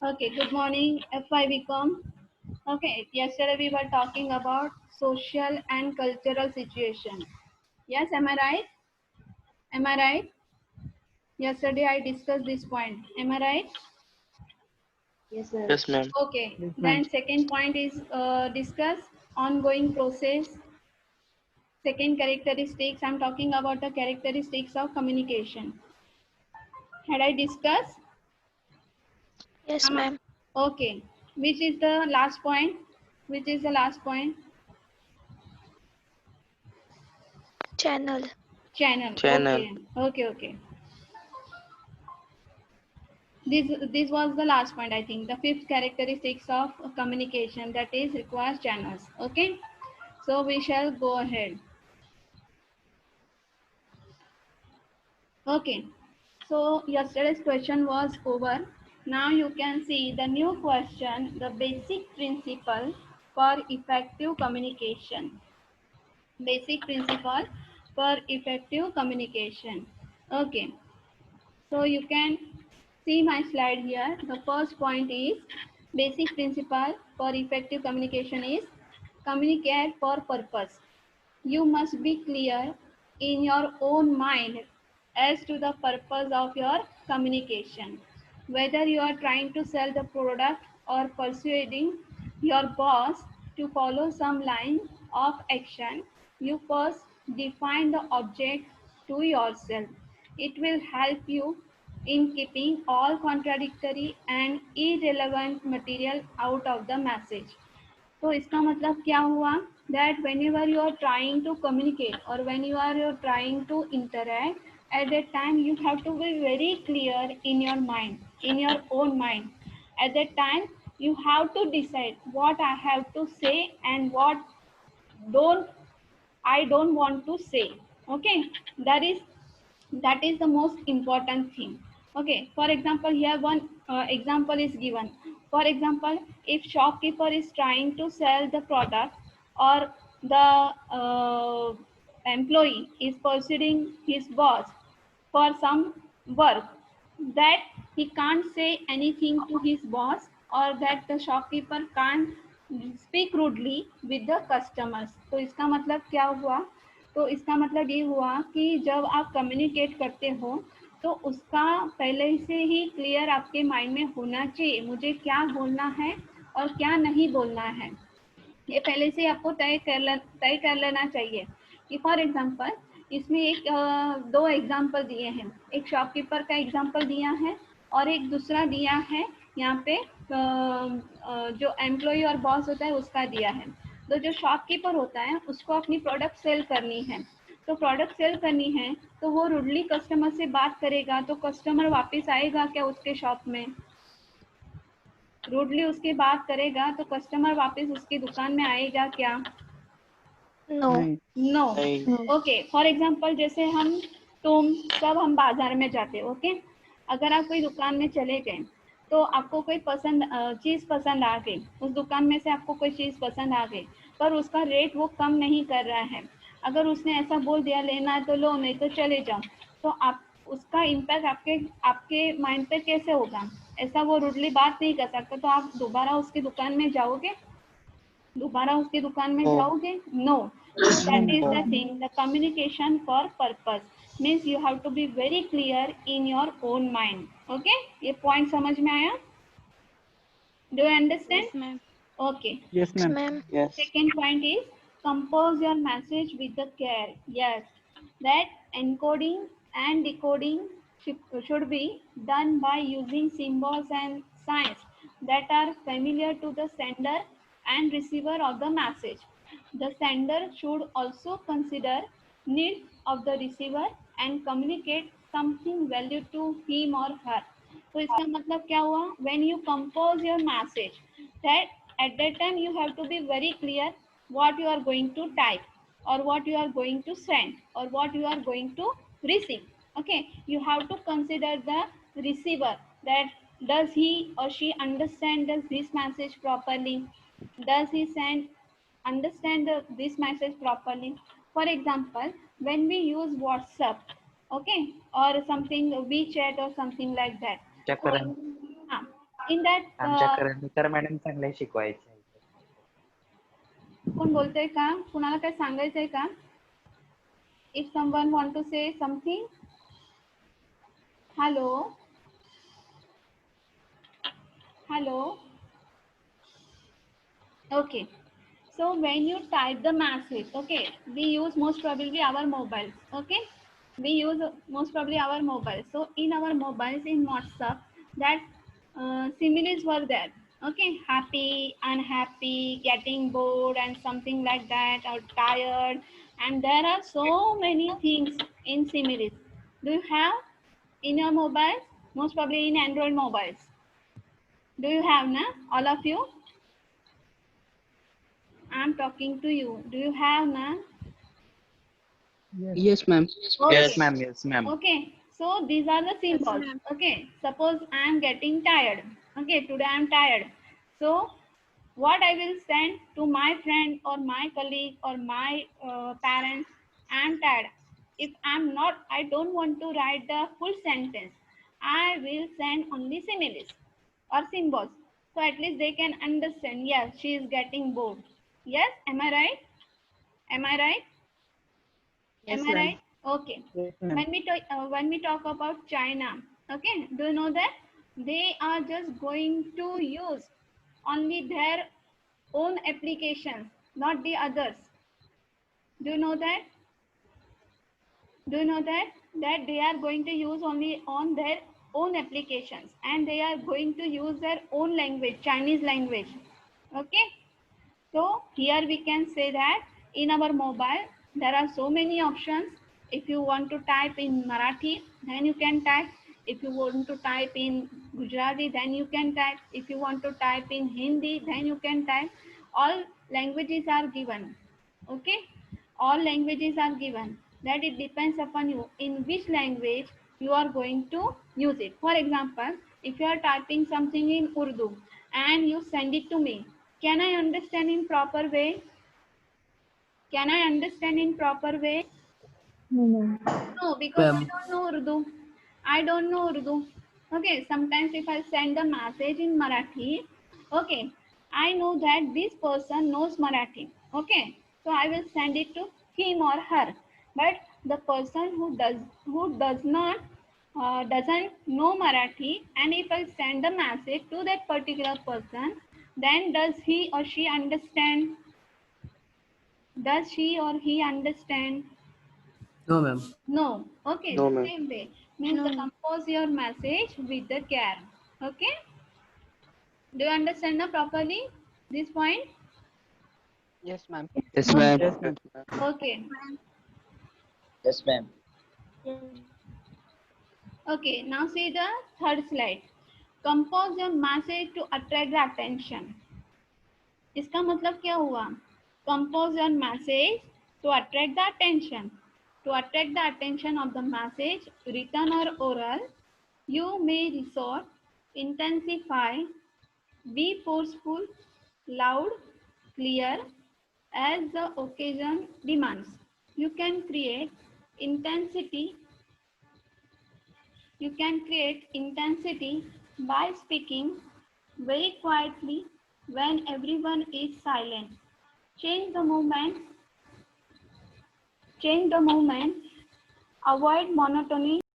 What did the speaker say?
Okay, good morning, FI BCom. Okay, yesterday we were talking about social and cultural situation. Yes, am I right? Am I right? Yesterday I discussed this point. Am I right? Yes, ma'am. Yes, ma'am. Okay, Yes, ma'am. then second point is discuss ongoing process. Second characteristics, I'm talking about the characteristics of communication. Had I discussed? Yes, Am I- ma'am. Okay, which is the last point? Which is the last point? Channel. Channel. Channel. Okay. This was the last point. I think the fifth characteristics of communication, that is requires channels. Okay, so we shall go ahead. Okay, so yesterday's question was over. Now you can see the new question, the basic principle for effective communication. Basic principle for effective communication. Okay, so you can see my slide here. The first point is basic principle for effective communication is communicate for purpose. You must be clear in your own mind as to the purpose of your communication. Whether you are trying to sell the product or persuading your boss to follow some line of action, you first define the object to yourself. It will help you in keeping all contradictory and irrelevant material out of the message. तो इसका मतलब क्या हुआ that whenever you are trying to communicate or when you are trying to interact, at that time you have to be very clear in your mind, in your own mind. At that time you have to decide what I have to say and what don't I don't want to say. Okay, that is that is the most important thing. Okay, for example, here one example is given. For example, if shopkeeper is trying to sell the product or the employee is pursuing his boss for some work, that he can't say anything to his boss or that the shopkeeper can't speak rudely with the customers. तो इसका मतलब क्या हुआ? तो इसका मतलब ये हुआ कि जब आप कम्युनिकेट करते हो तो उसका पहले से ही क्लियर आपके माइंड में होना चाहिए, मुझे क्या बोलना है और क्या नहीं बोलना है। ये पहले से आपको तय कर लेना चाहिए कि फॉर एग्जांपल इसमें एक दो एग्जांपल दिए हैं, एक शॉपकीपर का एग्जांपल दिया है और एक दूसरा दिया है यहाँ पे जो एम्प्लॉय और बॉस होता है उसका दिया है। तो जो शॉपकीपर होता है उसको अपनी प्रोडक्ट सेल करनी है, तो प्रोडक्ट सेल करनी है तो वो रूडली कस्टमर से बात करेगा तो कस्टमर वापस आएगा क्या उसके शॉप में? रूडली उसकी बात करेगा तो कस्टमर वापस उसकी दुकान में आएगा क्या? No. नहीं। नो। नहीं। ओके, फॉर एग्जांपल जैसे हम तुम सब हम बाजार में जाते, ओके, अगर आप कोई दुकान में चले गए तो आपको कोई चीज़ पसंद आ गई, उस दुकान में से आपको कोई चीज़ पसंद आ गई पर उसका रेट वो कम नहीं कर रहा है, अगर उसने ऐसा बोल दिया लेना है तो लो नहीं तो चले जाओ, तो आप उसका इम्पैक्ट आपके आपके माइंड पे कैसे होगा? ऐसा वो रूडली बात नहीं कर सकता, तो आप दोबारा उसकी दुकान में जाओगे? दोबारा उसकी दुकान में No. जाओगे? No. That is No. The thing, the communication for purpose means you have to be very clear in your own mind. Okay, ये पॉइंट समझ में आया? Do you understand? Yes, ma'am. Okay, Yes, Yes, ma'am. ma'am. Yes. second point is compose your message with the care. Yes, that encoding and decoding should be done by using symbols and signs that are familiar to the sender and receiver of the message. The sender should also consider needs of the receiver and communicate something value to him or her. तो इसका मतलब क्या हुआ? When you compose your message, that at that time you have to be very clear what you are going to type or what you are going to send or what you are going to receive. Okay, you have to consider the receiver, that does he or she understand this message properly, does he send understand this message properly. For example, when we use WhatsApp, okay, or something WeChat or something like that, Check तो करें। हाँ, In that आमच्या Karandikar madam चांगले शिकवायचे. कोण बोलतंय का? कुणाला काय सांगायचंय का? If someone want to say something, hello, hello. Okay, so when you type the message, okay, we use most probably our mobiles. Okay, we use most probably our mobiles. So in our mobiles, in WhatsApp, that similes were there. Okay, happy, unhappy, getting bored, and something like that, or tired. And there are so many things in similes. Do you have in your mobiles? Most probably in Android mobiles. Do you have, na? All of you? I'm talking to you. Do you have, na? Yes, ma'am. Okay. Yes, ma'am. Yes, ma'am. Okay. So these are the symbols. ma'am. Okay. Suppose I am getting tired. Okay. Today I am tired. So what I will send to my friend or my colleague or my parents, I am tired. If I don't want to write the full sentence. I will send only similes or symbols. So at least they can understand. Yes, she is getting bored. Yes. Am I right? Am I right? Yes, Am I ma'am. right? Okay. Yes, ma'am. When we talk about China, okay, do you know that they are just going to use only their own applications, not the others. Do you know that? Do you know that they are going to use only on their own applications, and they are going to use their own language, Chinese language. Okay. So here we can say that in our mobile, there are so many options. If you want to type in Marathi, then you can type. If you want to type in Gujarati, then you can type. If you want to type in Hindi, then you can type. All languages are given. Okay? All languages are given. That it depends upon you in which language you are going to use it. For example, if you are typing something in Urdu and you send it to me, can I understand in proper way? Can I understand in proper way? No, because I Ma'am. don't know Urdu. I don't know Urdu. Okay, sometimes if I send a message in Marathi, okay, I know that this person knows Marathi. Okay, so I will send it to him or her. But the person who does not doesn't know Marathi, and if I send a message to that particular person, then does he or she understand? Does she or he understand? No, ma'am. No. Okay, No, the ma'am. same way. Means No. the compose your message with the care. Okay. Do you understand now properly this point? Yes, ma'am. Yes, ma'am. Yes, ma'am. Okay. Yes, ma'am. Okay. Now see the third slide. Compose your message to attract the attention. इसका मतलब क्या हुआ? Compose your message to attract the attention. To attract the attention of the message, written or oral, you may resort, intensify, be forceful, loud, clear, as the occasion demands. You can create intensity. You can create intensity by speaking very quietly when everyone is silent. Change the movement. Change the movement. Avoid monotony.